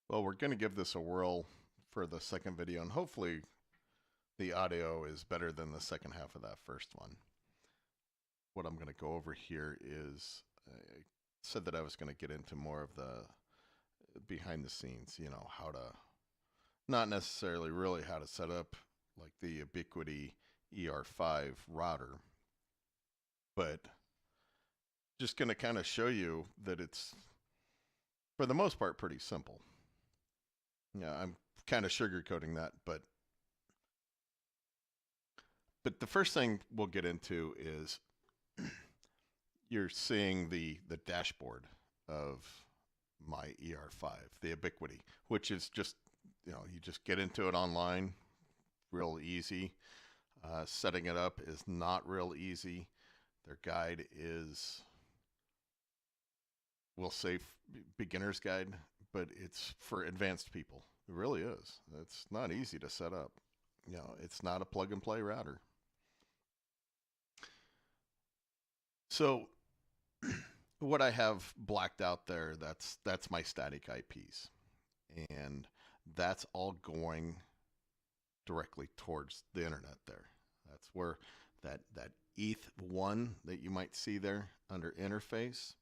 Well, we're going to give this a whirl for the second video, and hopefully the audio is better than the second half of that first one. What I'm going to go over here is, I said that I was going to get into more of the behind the scenes, how to, not necessarily really how to set up like the Ubiquiti ER5 router, but just going to kind of show you that it's, for the most part, pretty simple. Yeah, I'm kind of sugarcoating that, but the first thing we'll get into is you're seeing the dashboard of my ER5, the Ubiquiti, which is just, you just get into it online, real easy. Setting it up is not real easy. Their guide is, we'll say, beginner's guide, but it's for advanced people. It really is. It's not easy to set up. It's not a plug and play router. So what I have blacked out there, that's my static IPs. And that's all going directly towards the internet there. That's where that ETH1 that you might see there under interface,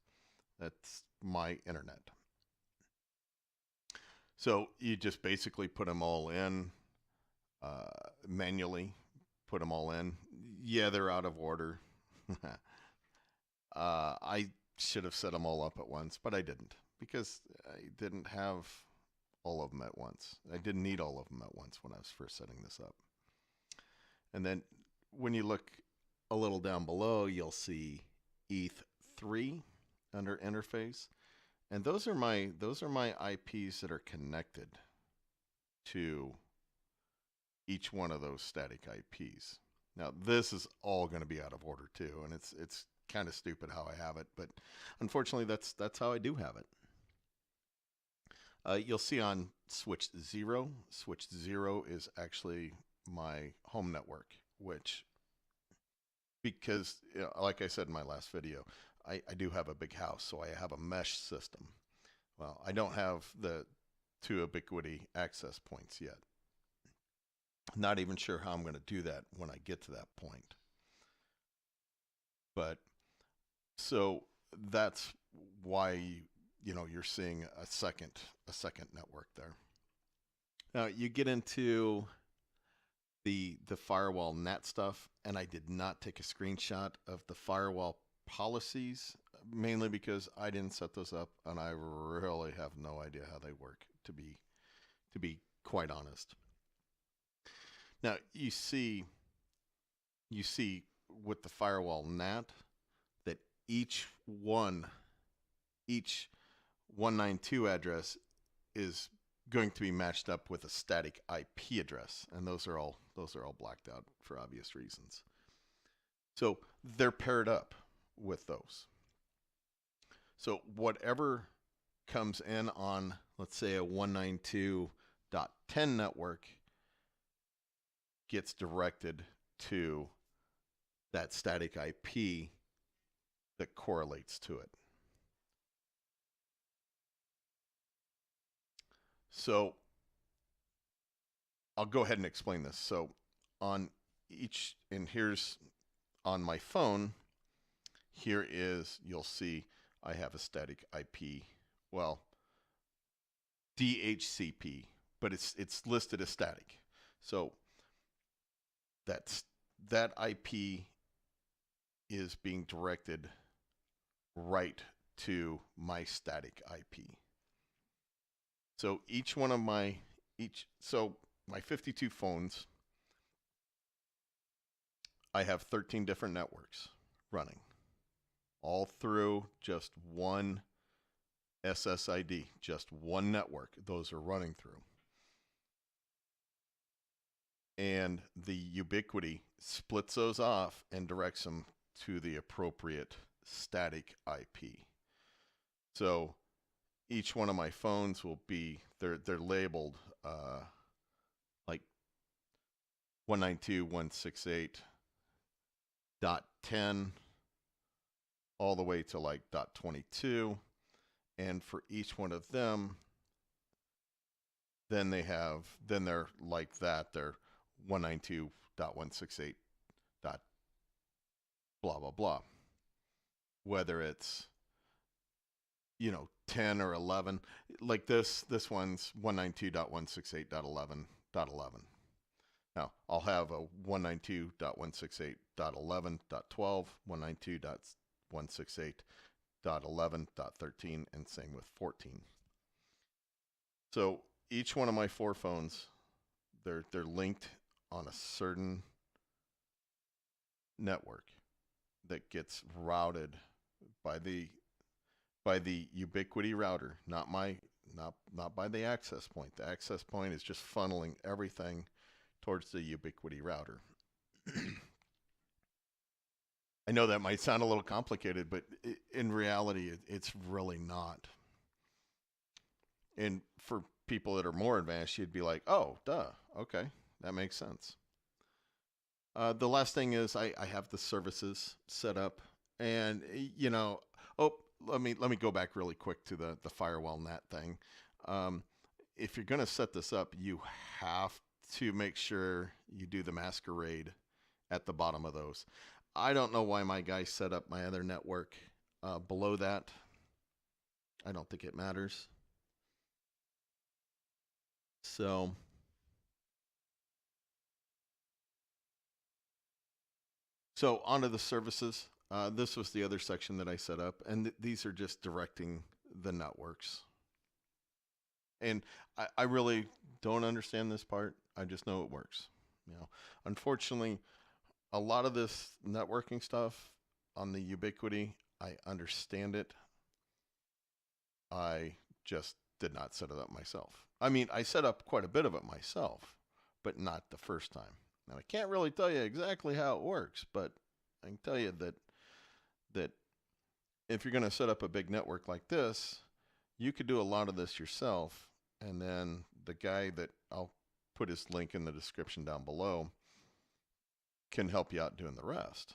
that's my internet. So you just basically put them all in, manually put them all in. Yeah, they're out of order. I should have set them all up at once, but I didn't because I didn't have all of them at once. I didn't need all of them at once when I was first setting this up. And then when you look a little down below, you'll see ETH3 under interface. And those are my IPs that are connected to each one of those static IPs. Now this is all going to be out of order too, and it's kind of stupid how I have it, but unfortunately that's how I do have it. You'll see on switch 0. Switch 0 is actually my home network, which, because like I said in my last video, I do have a big house, so I have a mesh system. Well, I don't have the 2 Ubiquiti access points yet. Not even sure how I'm going to do that when I get to that point. But so that's why you're seeing a second network there. Now you get into the firewall NAT stuff, and I did not take a screenshot of the firewall policies, mainly because I didn't set those up, and I really have no idea how they work, to be quite honest. Now you see with the firewall NAT that each 192 address is going to be matched up with a static IP address, and those are all blacked out for obvious reasons. So they're paired up with those. So whatever comes in on, let's say, a 192.10 network gets directed to that static IP that correlates to it. So I'll go ahead and explain this. So on each, and here's on my phone, here is, you'll see I have a static IP, well, DHCP, but it's listed as static. So that IP is being directed right to my static IP. So each one of my 52 phones, I have 13 different networks running, all through just one SSID, just one network. Those are running through. And the Ubiquiti splits those off and directs them to the appropriate static IP. So each one of my phones will be, they're labeled like 192.168.10 all the way to like .22, and for each one of them then they're like that. They're 192.168. Blah, blah, blah. Whether it's, 10 or 11, like this one's 192.168.11.11. Now, I'll have a 192.168.11.12, 192.168.11.13, and same with 14. So each one of my 4 phones, they're linked on a certain network that gets routed by the Ubiquiti router, not by the access point. The access point is just funneling everything towards the Ubiquiti router. I know that might sound a little complicated, but in reality, it's really not. And for people that are more advanced, you'd be like, oh, duh, okay, that makes sense. The last thing is I have the services set up, and let me go back really quick to the firewall NAT thing. If you're going to set this up, you have to make sure you do the masquerade at the bottom of those. I don't know why my guy set up my other network below that. I don't think it matters. So onto the services. This was the other section that I set up, and these are just directing the networks. And I really don't understand this part. I just know it works. Unfortunately, a lot of this networking stuff on the Ubiquiti, I understand it. I just did not set it up myself. I mean, I set up quite a bit of it myself, but not the first time. Now, I can't really tell you exactly how it works, but I can tell you that if you're going to set up a big network like this, you could do a lot of this yourself, and then the guy that I'll put his link in the description down below can help you out doing the rest.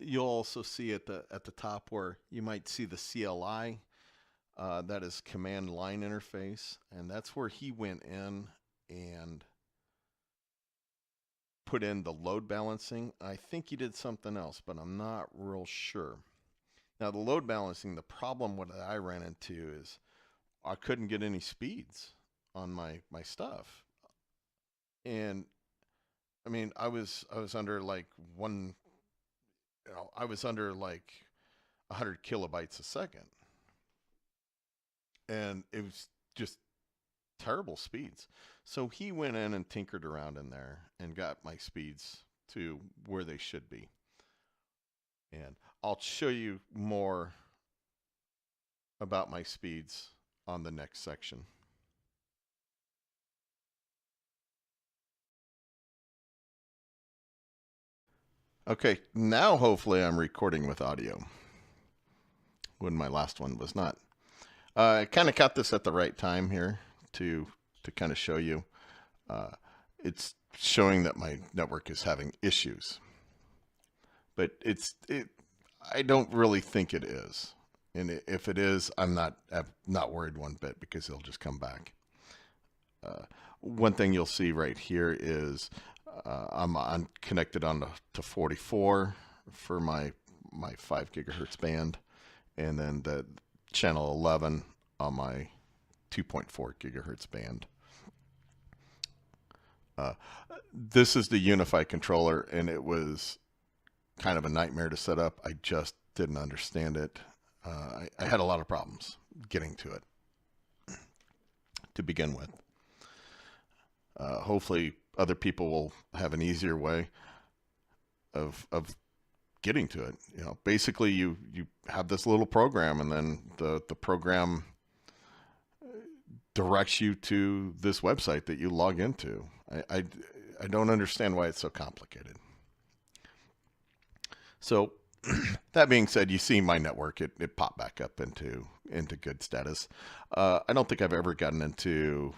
You'll also see at the top where you might see the CLI. That is command line interface, and that's where he went in and put in the load balancing. I think he did something else, but I'm not real sure. Now, the load balancing, the problem what I ran into is I couldn't get any speeds on my stuff. And I mean, I was under like I was under like 100 kilobytes a second. And it was just terrible speeds. So he went in and tinkered around in there and got my speeds to where they should be. And I'll show you more about my speeds on the next section. Okay, now hopefully I'm recording with audio, when my last one was not. I kind of caught this at the right time here to kind of show you. It's showing that my network is having issues, but I don't really think it is. And if it is, I'm not worried one bit, because it'll just come back. One thing you'll see right here is I'm connected on to 44 for my 5 gigahertz band, and then the channel 11 on my 2.4 gigahertz band. This is the Unify controller, and it was kind of a nightmare to set up. I just didn't understand it. I had a lot of problems getting to it to begin with. Hopefully other people will have an easier way of getting to it. Basically you have this little program, and then the program directs you to this website that you log into. I don't understand why it's so complicated. So that being said, you see my network, it popped back up into good status. I don't think I've ever gotten into,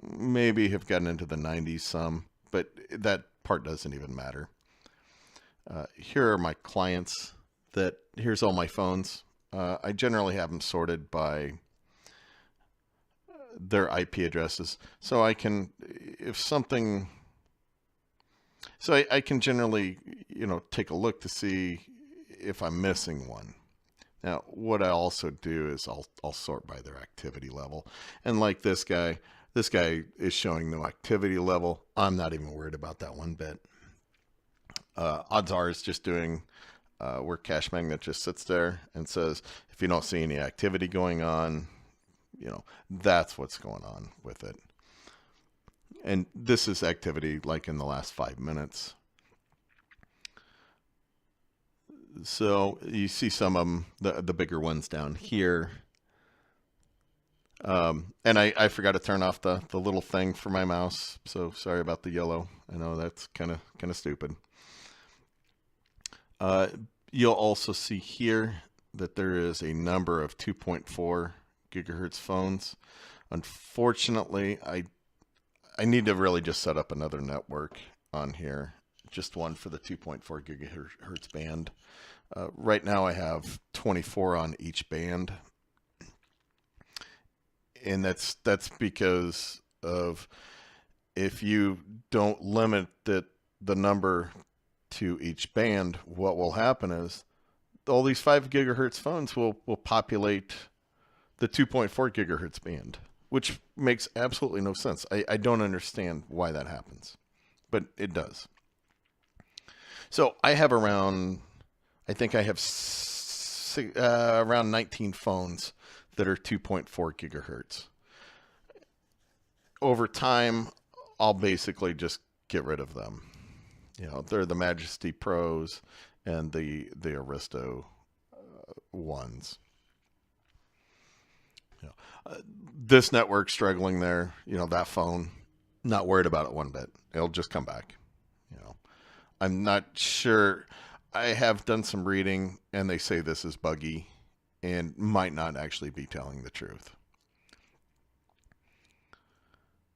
maybe have gotten into the 90s some, but that part doesn't even matter. Here are my clients. Here's all my phones. I generally have them sorted by their IP addresses, so I can, if something, so I can generally, take a look to see if I'm missing one. Now, what I also do is I'll sort by their activity level, and like this guy is showing no activity level. I'm not even worried about that one bit. Odds are it's just doing where Cashmagnet just sits there and says, if you don't see any activity going on, that's what's going on with it. And this is activity like in the last 5 minutes. So you see some of them, the bigger ones down here. And I forgot to turn off the little thing for my mouse. So sorry about the yellow. I know that's kind of stupid. You'll also see here that there is a number of 2.4 gigahertz phones. Unfortunately, I need to really just set up another network on here, just one for the 2.4 gigahertz band. Right now I have 24 on each band, and that's because of, if you don't limit the number to each band, what will happen is all these 5 gigahertz phones will populate the 2.4 gigahertz band, which makes absolutely no sense. I don't understand why that happens, but it does. So I have around, I think I have around 19 phones that are 2.4 gigahertz. Over time, I'll basically just get rid of them. They're the Majesty Pros and the Aristo ones. This network struggling there, that phone, not worried about it one bit. It'll just come back. I'm not sure. I have done some reading, and they say this is buggy and might not actually be telling the truth.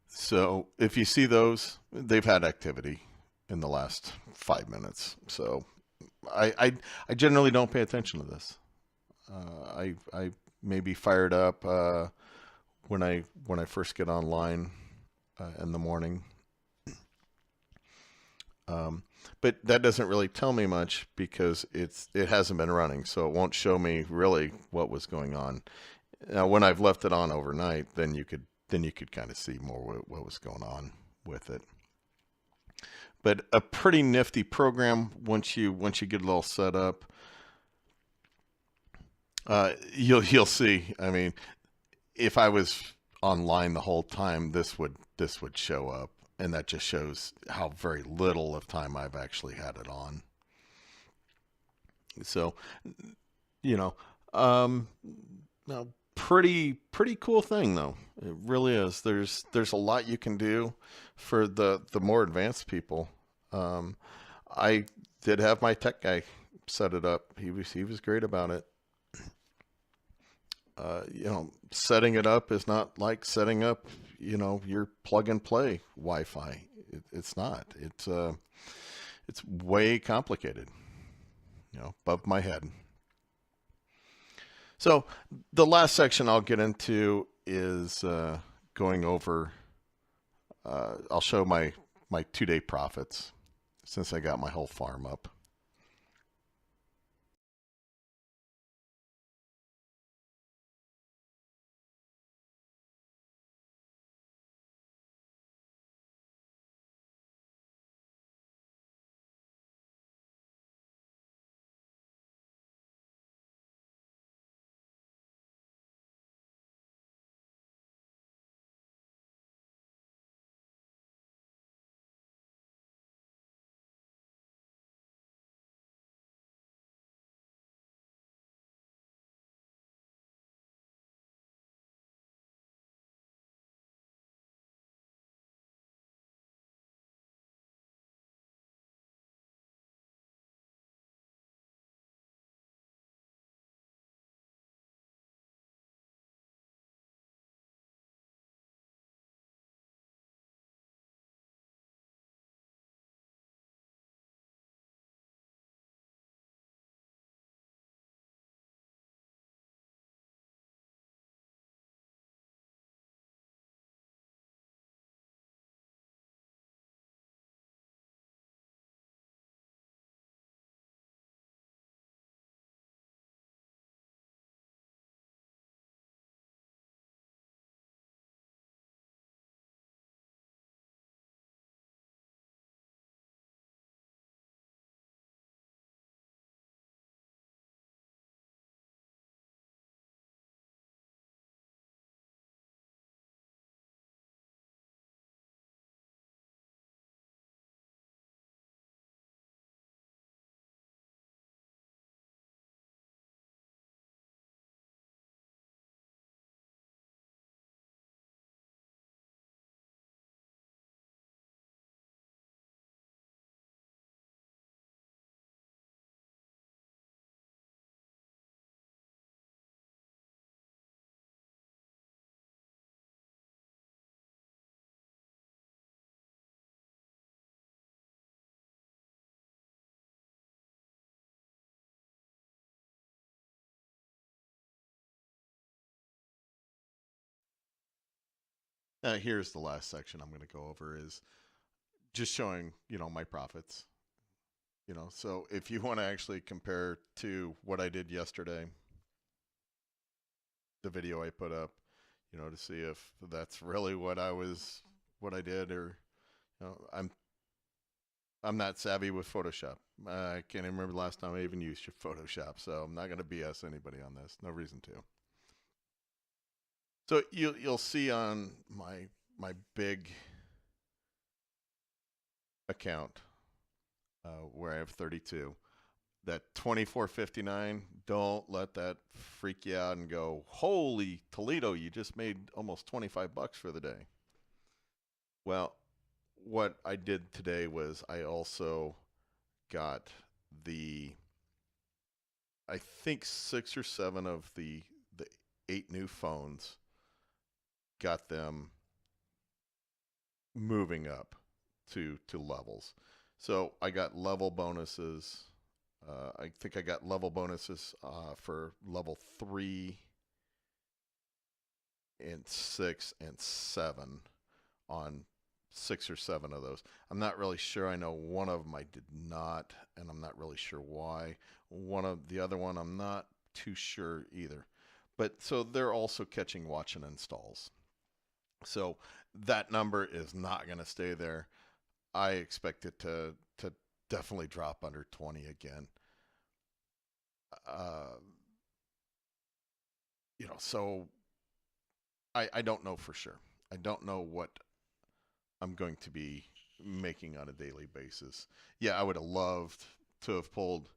So if you see those, they've had activity in the last 5 minutes. So I generally don't pay attention to this. I may be fired up when I first get online in the morning. But that doesn't really tell me much because it hasn't been running, so it won't show me really what was going on. Now, when I've left it on overnight, then you could kind of see more what was going on with it. But a pretty nifty program once you get it all set up. You'll see. I mean, if I was online the whole time, this would show up. And that just shows how very little of time I've actually had it on. So, pretty cool thing though. It really is. There's a lot you can do for the more advanced people. I did have my tech guy set it up. He was great about it. Setting it up is not like setting up, your plug and play Wi-Fi. It's not. It's way complicated, above my head. So the last section I'll get into is going over, I'll show my 2-day profits since I got my whole farm up. Here's the last section I'm going to go over is just showing, my profits. So if you want to actually compare to what I did yesterday, the video I put up, to see if that's really what I did, or I'm not savvy with Photoshop. I can't even remember the last time I even used Photoshop, so I'm not going to BS anybody on this. No reason to. So you'll see on my big account where I have 32, that 24.59. Don't let that freak you out and go, holy Toledo, you just made almost 25 bucks for the day. Well, what I did today was I also got I think 6 or 7 of the 8 new phones, got them moving up to levels. So I got level bonuses. I think I got level bonuses for level 3 and 6 and 7 on 6 or 7 of those. I'm not really sure. I know one of them I did not, and I'm not really sure why. One of the other one I'm not too sure either. But so they're also catching watch and installs. So that number is not going to stay there. I expect it to definitely drop under 20 again. Uh, so I don't know for sure. I don't know what I'm going to be making on a daily basis. Yeah, I would have loved to have pulled,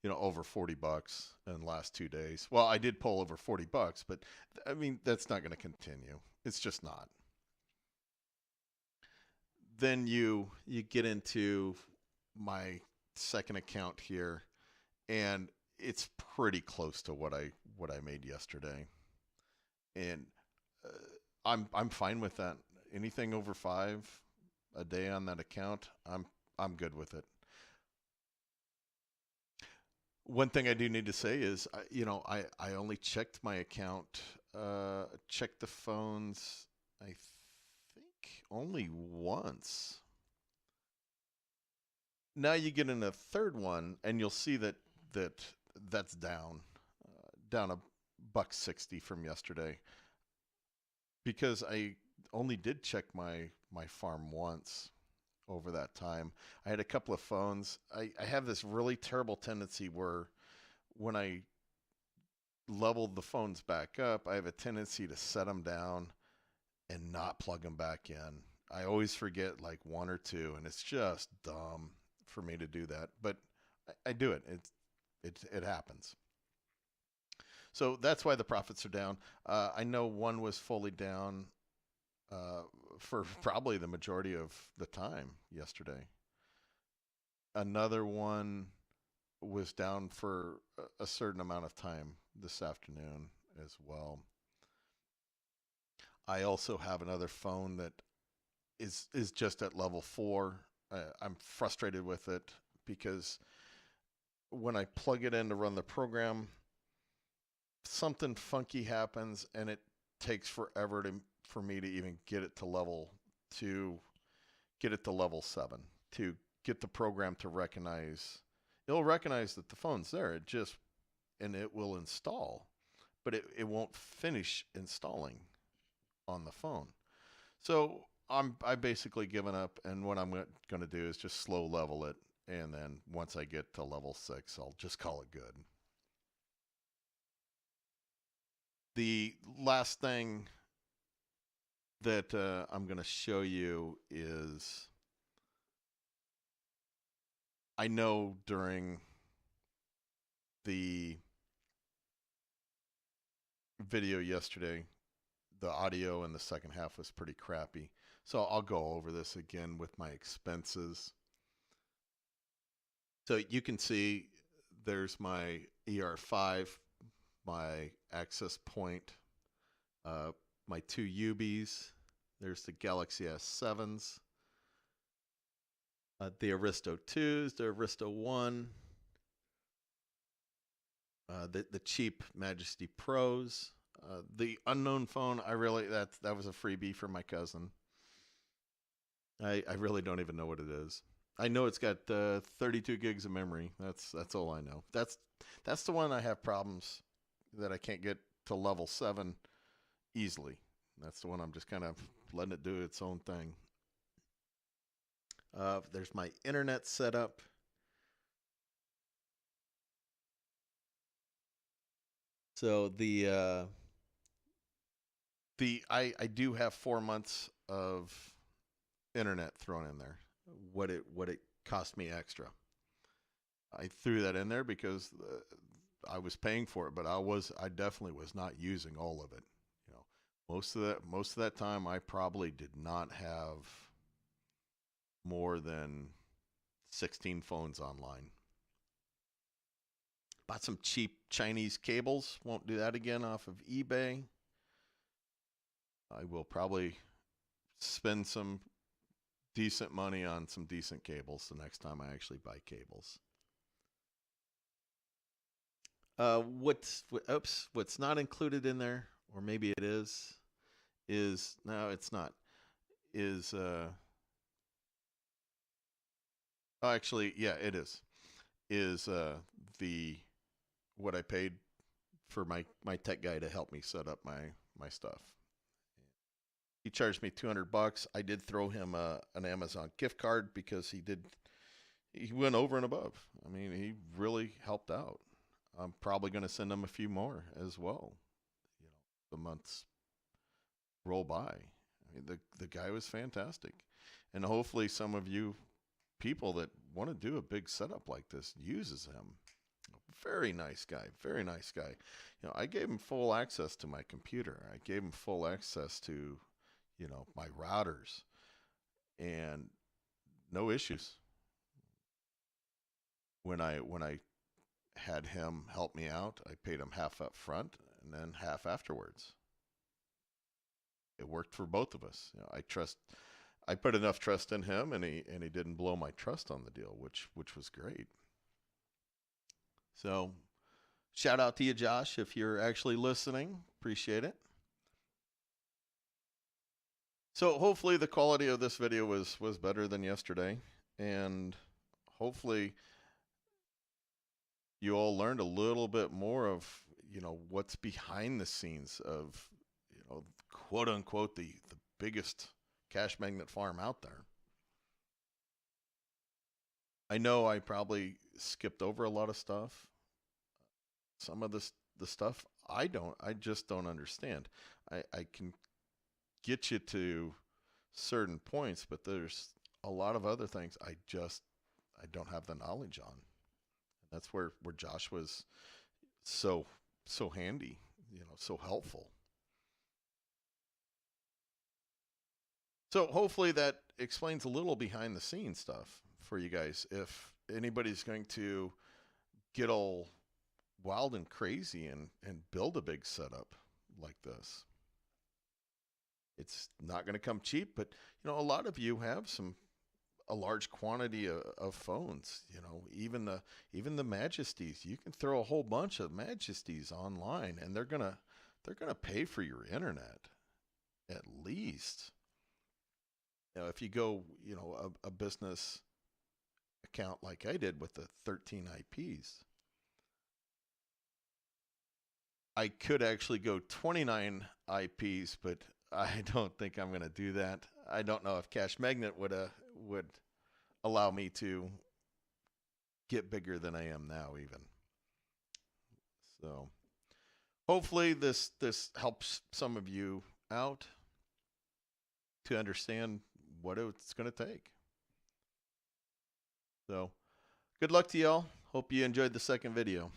over 40 bucks in the last 2 days. Well, I did pull over 40 bucks, but I mean, that's not going to continue. It's just not. Then you get into my second account here, and it's pretty close to what I made yesterday, and uh, I'm fine with that. Anything over 5 a day on that account, I'm good with it. One thing I do need to say is, I only checked my account, checked the phones, I think only once. Now you get in a third one, and you'll see that that's down a $1.60 from yesterday, because I only did check my farm once over that time. I had a couple of phones. I have this really terrible tendency where when I leveled the phones back up, I have a tendency to set them down and not plug them back in. I always forget like one or two, and it's just dumb for me to do that. But I do it. It happens. So that's why the profits are down. I know one was fully down uh, for probably the majority of the time yesterday. Another one was down for a certain amount of time this afternoon as well. I also have another phone that is just at level 4. I'm frustrated with it because when I plug it in to run the program, something funky happens, and it takes forever for me to even to get it to level 7, to get the program to recognize. It'll recognize that the phone's there. And it will install, but it won't finish installing on the phone. So I basically given up, and what I'm going to do is just slow level it, and then once I get to level 6, I'll just call it good. The last thing that I'm going to show you is, I know during the video yesterday, the audio in the second half was pretty crappy. So I'll go over this again with my expenses. So you can see there's my ER5, my access point, my 2 UBs. There's the Galaxy S7s, the Aristo 2s, the Aristo 1, the cheap Majesty Pros, The unknown phone, that was a freebie for my cousin. I really don't even know what it is. I know it's got 32 gigs of memory. That's all I know. That's the one I have problems that I can't get to level 7 easily. That's the one I'm just kind of letting it do its own thing. There's my internet setup. So I do have 4 months of internet thrown in there. What it cost me extra. I threw that in there because I was paying for it, but I definitely was not using all of it. You know, most of that time I probably did not have more than 16 phones online. Bought some cheap Chinese cables. Won't do that again off of eBay. I will probably spend some decent money on some decent cables the next time I actually buy cables. What's not included in there, or maybe it is no, it's not. Is oh, actually, yeah, it is. Is the what I paid for my tech guy to help me set up my stuff. He charged me $200. I did throw him an Amazon gift card because he went over and above. I mean, he really helped out. I'm probably going to send him a few more as well. You know, the months roll by. I mean, the guy was fantastic, and hopefully some of you people that want to do a big setup like this uses him. Very nice guy. Very nice guy. You know, I gave him full access to my computer. I gave him full access to, my routers, and no issues. When I had him help me out, I paid him half up front and then half afterwards. It worked for both of us. I put enough trust in him, and he didn't blow my trust on the deal, which was great. So, shout out to you, Josh, if you're actually listening. Appreciate it. So, hopefully the quality of this video was better than yesterday, and hopefully you all learned a little bit more of, what's behind the scenes of, quote unquote the biggest Cashmagnet farm out there. I know I probably skipped over a lot of stuff. Some of the stuff I just don't understand. I can get you to certain points, but there's a lot of other things I don't have the knowledge on. That's where Josh was so handy, so helpful. So hopefully that explains a little behind the scenes stuff for you guys. If anybody's going to get all wild and crazy and build a big setup like this, it's not going to come cheap. But a lot of you have a large quantity of phones. Even the Majesties. You can throw a whole bunch of Majesties online, and they're gonna pay for your internet at least. If you go, a business account like I did with the 13 IPs, I could actually go 29 IPs, but I don't think I'm going to do that. I don't know if Cashmagnet would allow me to get bigger than I am now even. So hopefully this helps some of you out to understand what it's going to take. So good luck to y'all. Hope you enjoyed the second video.